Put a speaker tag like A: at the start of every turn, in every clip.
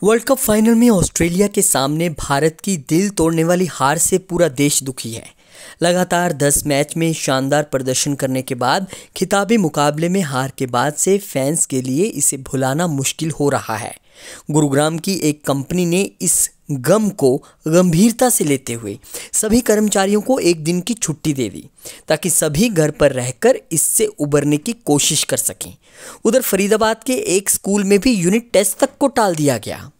A: World cup final में Australia के सामने भारत की दिल तोड़ने वाली हार से पूरा देश दुखी है। लगातार 10 मैच में शानदार प्रदर्शन करने के बाद खिताबी मुकाबले में हार के बाद से फैंस के लिए इसे भुलाना मुश्किल हो रहा है। गुरुग्राम की एक कंपनी ने इस गम को गंभीरता से लेते हुए सभी कर्मचारियों को एक दिन की छुट्टी दे दी ताकि सभी घर पर रहकर इससे उबरने की कोशिश कर सकें। उधर फरीदाबाद के एक स्कूल में भी यूनिट टेस्ट तक को टाल दिया गया।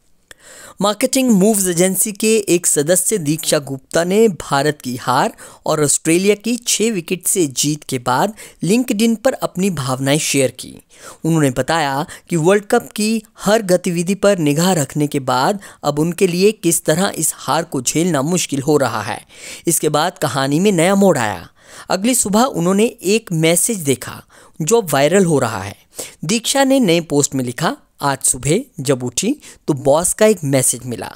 A: मार्केटिंग मूव्स एजेंसी के एक सदस्य दीक्षा गुप्ता ने भारत की हार और ऑस्ट्रेलिया की 6 विकेट से जीत के बाद लिंक्डइन पर अपनी भावनाएं शेयर की। उन्होंने बताया कि वर्ल्ड कप की हर गतिविधि पर निगाह रखने के बाद अब उनके लिए किस तरह इस हार को झेलना मुश्किल हो रहा है। इसके बाद कहानी में नया मोड़ आया। अगली सुबह उन्होंने एक मैसेज देखा जो वायरल हो रहा है। दीक्षा ने नए पोस्ट में लिखा, आज सुबह जब उठी तो बॉस का एक मैसेज मिला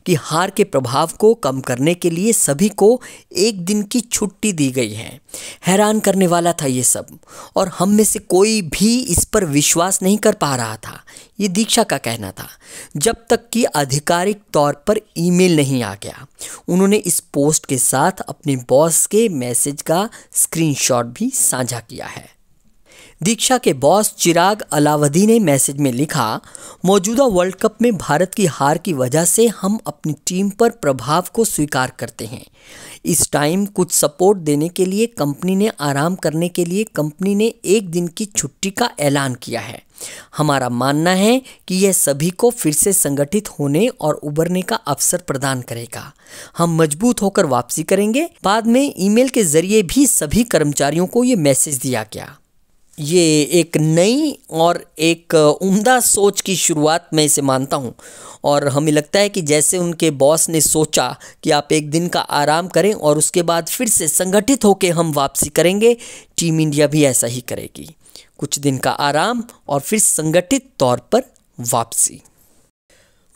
A: कि हार के प्रभाव को कम करने के लिए सभी को एक दिन की छुट्टी दी गई है। हैरान करने वाला था ये सब और हम में से कोई भी इस पर विश्वास नहीं कर पा रहा था, ये दीक्षा का कहना था, जब तक कि आधिकारिक तौर पर ईमेल नहीं आ गया। उन्होंने इस पोस्ट के साथ अपने बॉस के मैसेज का स्क्रीनशॉट भी साझा किया है। दीक्षा के बॉस चिराग अलावदी ने मैसेज में लिखा, मौजूदा वर्ल्ड कप में भारत की हार की वजह से हम अपनी टीम पर प्रभाव को स्वीकार करते हैं। इस टाइम कुछ सपोर्ट देने के लिए कंपनी ने आराम करने के लिए कंपनी ने एक दिन की छुट्टी का ऐलान किया है। हमारा मानना है कि यह सभी को फिर से संगठित होने और उबरने का अवसर प्रदान करेगा। हम मजबूत होकर वापसी करेंगे। बाद में ईमेल के जरिए भी सभी कर्मचारियों को ये मैसेज दिया गया। ये एक नई और एक उम्दा सोच की शुरुआत मैं इसे मानता हूँ और हमें लगता है कि जैसे उनके बॉस ने सोचा कि आप एक दिन का आराम करें और उसके बाद फिर से संगठित होकर हम वापसी करेंगे, टीम इंडिया भी ऐसा ही करेगी। कुछ दिन का आराम और फिर संगठित तौर पर वापसी।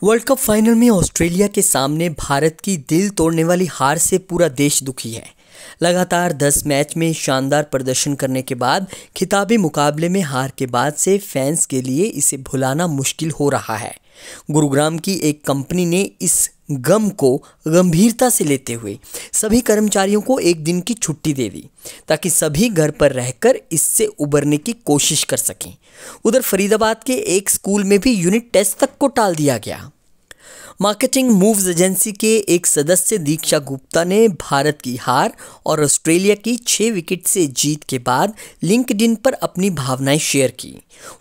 A: वर्ल्ड कप फाइनल में ऑस्ट्रेलिया के सामने भारत की दिल तोड़ने वाली हार से पूरा देश दुखी है। लगातार 10 मैच में शानदार प्रदर्शन करने के बाद खिताबी मुकाबले में हार के बाद से फैंस के लिए इसे भुलाना मुश्किल हो रहा है। गुरुग्राम की एक कंपनी ने इस गम को गंभीरता से लेते हुए सभी कर्मचारियों को एक दिन की छुट्टी दे दी ताकि सभी घर पर रहकर इससे उबरने की कोशिश कर सकें। उधर फरीदाबाद के एक स्कूल में भी यूनिट टेस्ट तक को टाल दिया गया। मार्केटिंग मूव्स एजेंसी के एक सदस्य दीक्षा गुप्ता ने भारत की हार और ऑस्ट्रेलिया की 6 विकेट से जीत के बाद लिंक्डइन पर अपनी भावनाएं शेयर की।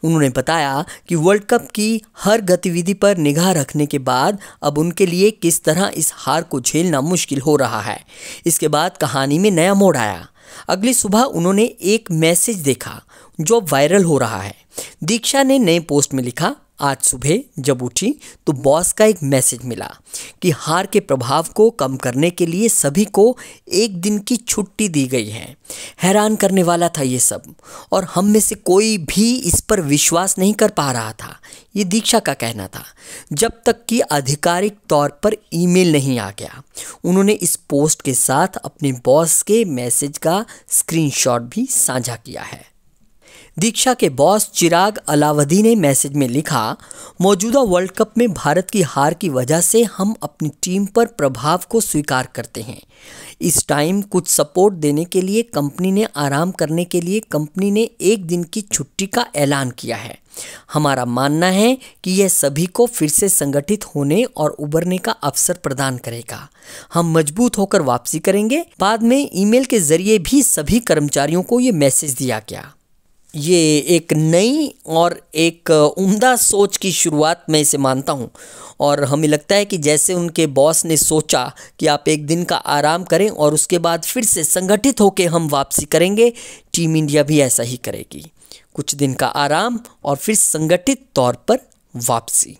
A: उन्होंने बताया कि वर्ल्ड कप की हर गतिविधि पर निगाह रखने के बाद अब उनके लिए किस तरह इस हार को झेलना मुश्किल हो रहा है। इसके बाद कहानी में नया मोड़ आया। अगली सुबह उन्होंने एक मैसेज देखा जो वायरल हो रहा है। दीक्षा ने नए पोस्ट में लिखा, आज सुबह जब उठी तो बॉस का एक मैसेज मिला कि हार के प्रभाव को कम करने के लिए सभी को एक दिन की छुट्टी दी गई है। हैरान करने वाला था ये सब और हम में से कोई भी इस पर विश्वास नहीं कर पा रहा था, ये दीक्षा का कहना था, जब तक कि आधिकारिक तौर पर ईमेल नहीं आ गया। उन्होंने इस पोस्ट के साथ अपने बॉस के मैसेज का स्क्रीनशॉट भी साझा किया है। दीक्षा के बॉस चिराग अलावदी ने मैसेज में लिखा, मौजूदा वर्ल्ड कप में भारत की हार की वजह से हम अपनी टीम पर प्रभाव को स्वीकार करते हैं। इस टाइम कुछ सपोर्ट देने के लिए कंपनी ने आराम करने के लिए कंपनी ने एक दिन की छुट्टी का ऐलान किया है। हमारा मानना है कि यह सभी को फिर से संगठित होने और उबरने का अवसर प्रदान करेगा। हम मजबूत होकर वापसी करेंगे। बाद में ईमेल के जरिए भी सभी कर्मचारियों को ये मैसेज दिया गया। ये एक नई और एक उम्दा सोच की शुरुआत मैं इसे मानता हूँ और हमें लगता है कि जैसे उनके बॉस ने सोचा कि आप एक दिन का आराम करें और उसके बाद फिर से संगठित होकर हम वापसी करेंगे, टीम इंडिया भी ऐसा ही करेगी। कुछ दिन का आराम और फिर संगठित तौर पर वापसी।